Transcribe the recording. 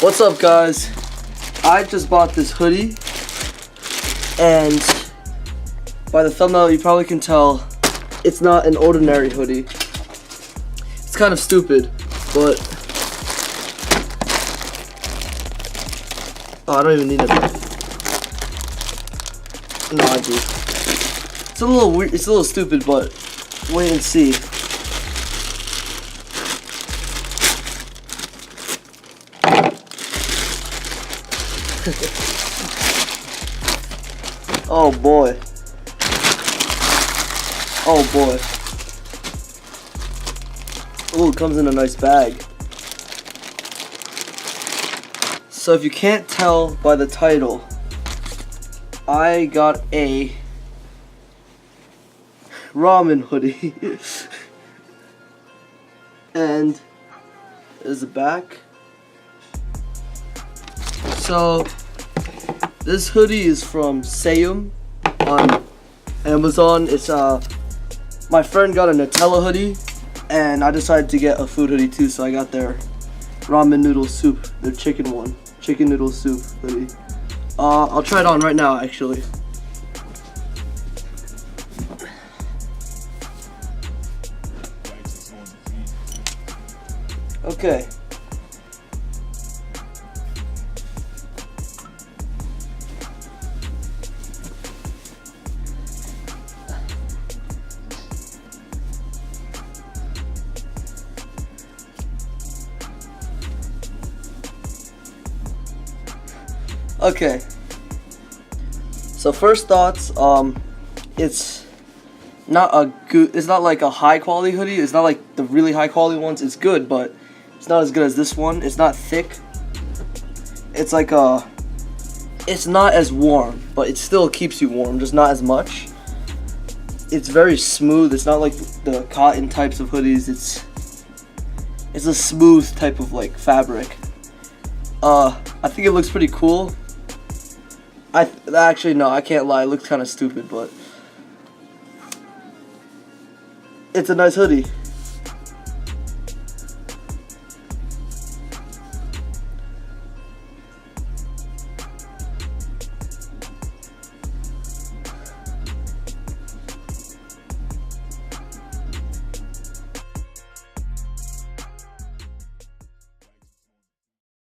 What's up, guys? I just bought this hoodie, and by the thumbnail you probably can tell it's not an ordinary hoodie. It's kind of stupid, but I don't even need it. No, I do. It's a little weird. It's a little stupid, but wait and see. Oh boy. Oh boy. Ooh, it comes in a nice bag. So if you can't tell by the title, I got a Ramen Hoodie. And there's the back. So this hoodie is from StOoPiD on Amazon. It's my friend got a Nutella hoodie, and I decided to get a food hoodie too, so I got their ramen noodle soup, their chicken noodle soup hoodie. I'll try it on right now, actually. Okay. Okay. So first thoughts, it's not a good. It's not like a high quality hoodie. It's not like the really high quality ones. It's good, but it's not as good as this one. It's not thick. It's like it's not as warm, but it still keeps you warm, just not as much. It's very smooth. It's not like the cotton types of hoodies. It's a smooth type of like fabric. I think it looks pretty cool. Actually no, I can't lie. It looks kind of stupid, but it's a nice hoodie.